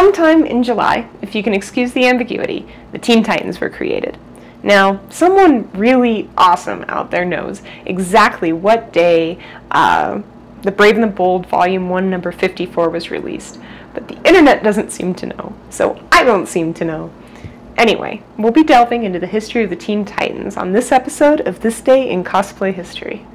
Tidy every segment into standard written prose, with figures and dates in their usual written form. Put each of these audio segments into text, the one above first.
Sometime in July, if you can excuse the ambiguity, the Teen Titans were created. Now, someone really awesome out there knows exactly what day The Brave and the Bold Volume 1, number 54 was released, but the internet doesn't seem to know, so I don't seem to know. Anyway, we'll be delving into the history of the Teen Titans on this episode of This Day in Cosplay History.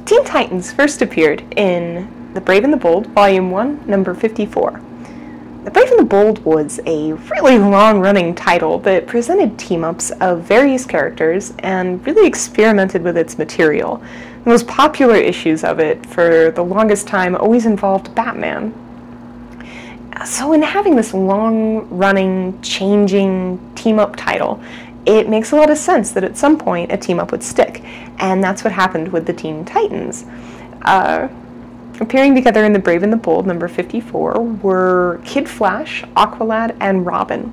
Teen Titans first appeared in The Brave and the Bold, Volume 1, number 54. The Brave and the Bold was a really long-running title that presented team-ups of various characters and really experimented with its material. The most popular issues of it, for the longest time, always involved Batman. So in having this long-running, changing team-up title, it makes a lot of sense that at some point a team-up would stick, and that's what happened with the Teen Titans. Appearing together in The Brave and the Bold, number 54, were Kid Flash, Aqualad, and Robin.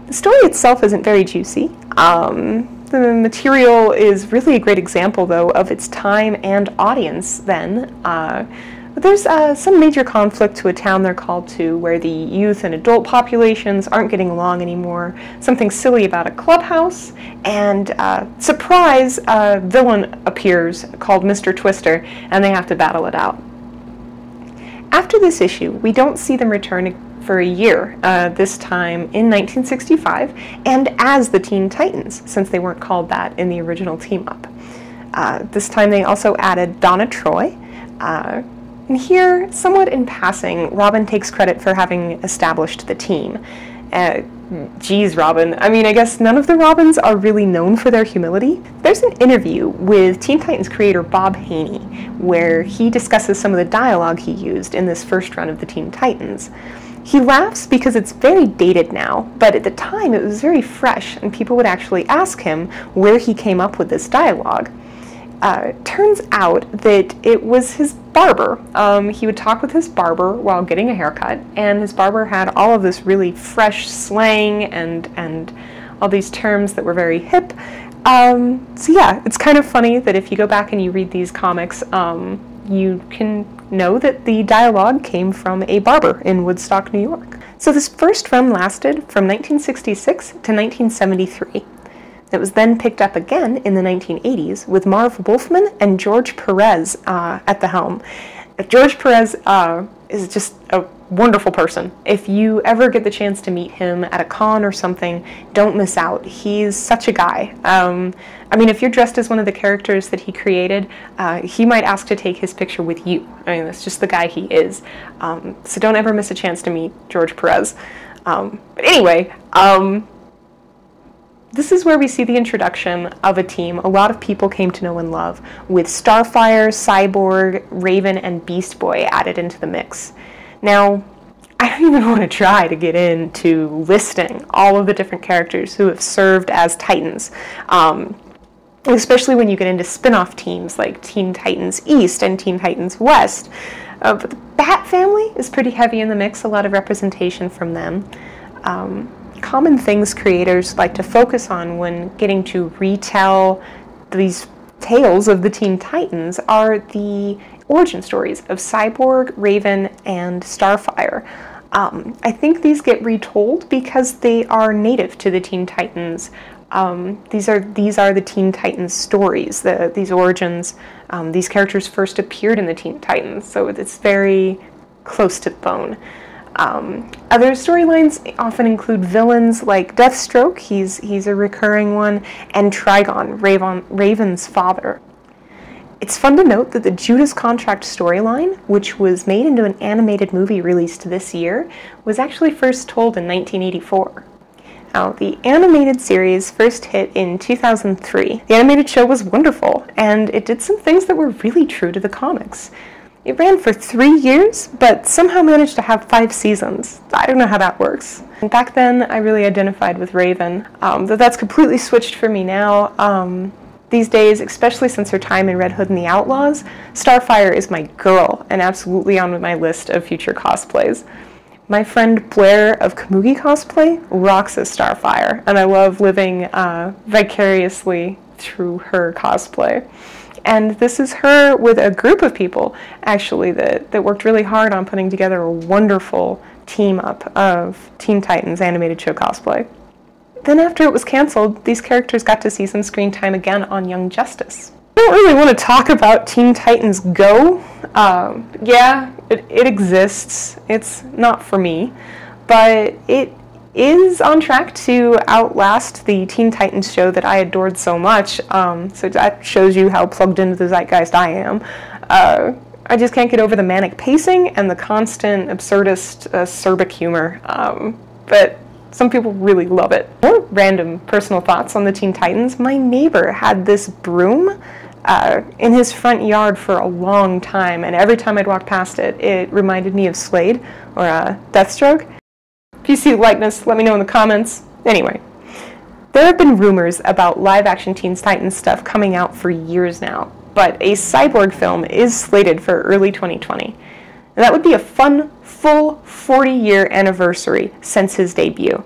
The story itself isn't very juicy. The material is really a great example, though, of its time and audience then. But there's some major conflict to a town they're called to, where the youth and adult populations aren't getting along anymore, something silly about a clubhouse, and surprise, a villain appears called Mr. Twister, and they have to battle it out. After this issue, we don't see them return for a year, this time in 1965, and as the Teen Titans, since they weren't called that in the original team-up. This time they also added Donna Troy, and here, somewhat in passing, Robin takes credit for having established the team. Geez, Robin. I mean, I guess none of the Robins are really known for their humility. There's an interview with Teen Titans creator Bob Haney, where he discusses some of the dialogue he used in this first run of the Teen Titans. He laughs because it's very dated now, but at the time it was very fresh, and people would actually ask him where he came up with this dialogue. Turns out that it was his barber. He would talk with his barber while getting a haircut, and his barber had all of this really fresh slang and all these terms that were very hip. So yeah, it's kind of funny that if you go back and you read these comics, you can know that the dialogue came from a barber in Woodstock, New York. So this first run lasted from 1966 to 1973. It was then picked up again in the 1980s with Marv Wolfman and George Perez at the helm. George Perez is just a wonderful person. If you ever get the chance to meet him at a con or something, don't miss out. He's such a guy. I mean, if you're dressed as one of the characters that he created, he might ask to take his picture with you. I mean, that's just the guy he is. So don't ever miss a chance to meet George Perez. But anyway, this is where we see the introduction of a team a lot of people came to know and love, with Starfire, Cyborg, Raven, and Beast Boy added into the mix. Now, I don't even want to try to get into listing all of the different characters who have served as Titans, especially when you get into spin-off teams like Teen Titans East and Teen Titans West. But the Bat family is pretty heavy in the mix, a lot of representation from them. Common things creators like to focus on when getting to retell these tales of the Teen Titans are the origin stories of Cyborg, Raven, and Starfire. I think these get retold because they are native to the Teen Titans. These are the Teen Titans stories, these origins. These characters first appeared in the Teen Titans, so it's very close to the bone. Other storylines often include villains like Deathstroke, he's a recurring one, and Trigon, Raven's father. It's fun to note that the Judas Contract storyline, which was made into an animated movie released this year, was actually first told in 1984. Now, the animated series first hit in 2003. The animated show was wonderful, and it did some things that were really true to the comics. It ran for 3 years, but somehow managed to have 5 seasons. I don't know how that works. And back then, I really identified with Raven, though that's completely switched for me now. These days, especially since her time in Red Hood and the Outlaws, Starfire is my girl, and absolutely on my list of future cosplays. My friend Blair of Kamugi Cosplay rocks as Starfire, and I love living vicariously through her cosplay. And this is her with a group of people, actually, that worked really hard on putting together a wonderful team up of Teen Titans animated show cosplay. Then after it was canceled, these characters got to see some screen time again on Young Justice. I don't really want to talk about Teen Titans Go. Yeah, it exists. It's not for me, but it is on track to outlast the Teen Titans show that I adored so much. So that shows you how plugged into the zeitgeist I am. I just can't get over the manic pacing and the constant absurdist acerbic humor. But some people really love it. More random personal thoughts on the Teen Titans. My neighbor had this broom in his front yard for a long time, and every time I'd walk past it, it reminded me of Slade or Deathstroke. If you see the likeness, let me know in the comments. Anyway, there have been rumors about live-action Teen Titans stuff coming out for years now, but a Cyborg film is slated for early 2020. And that would be a fun, full 40-year anniversary since his debut.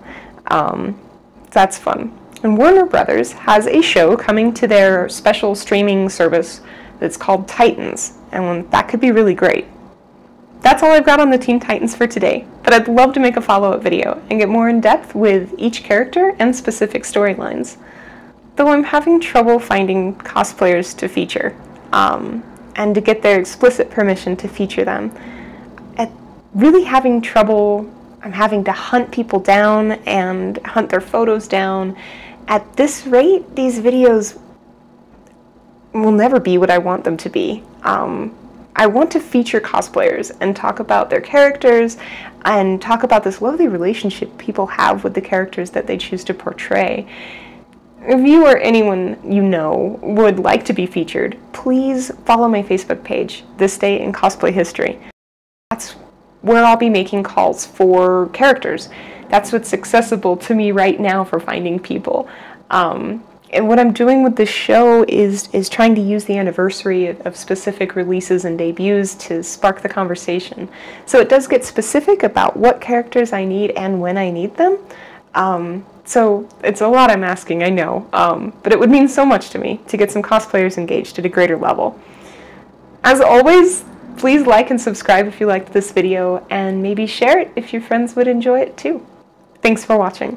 That's fun. And Warner Brothers has a show coming to their special streaming service that's called Titans, and that could be really great. That's all I've got on the Teen Titans for today, but I'd love to make a follow-up video and get more in depth with each character and specific storylines. Though I'm having trouble finding cosplayers to feature, and to get their explicit permission to feature them. Really having trouble. I'm having to hunt people down and hunt their photos down. At this rate, these videos will never be what I want them to be. I want to feature cosplayers and talk about their characters and talk about this lovely relationship people have with the characters that they choose to portray. If you or anyone you know would like to be featured, please follow my Facebook page, This Day in Cosplay History. That's where I'll be making calls for characters. That's what's accessible to me right now for finding people. And what I'm doing with this show is trying to use the anniversary of specific releases and debuts to spark the conversation. So it does get specific about what characters I need and when I need them. So it's a lot I'm asking, I know, but it would mean so much to me to get some cosplayers engaged at a greater level. As always, please like and subscribe if you liked this video, and maybe share it if your friends would enjoy it too. Thanks for watching.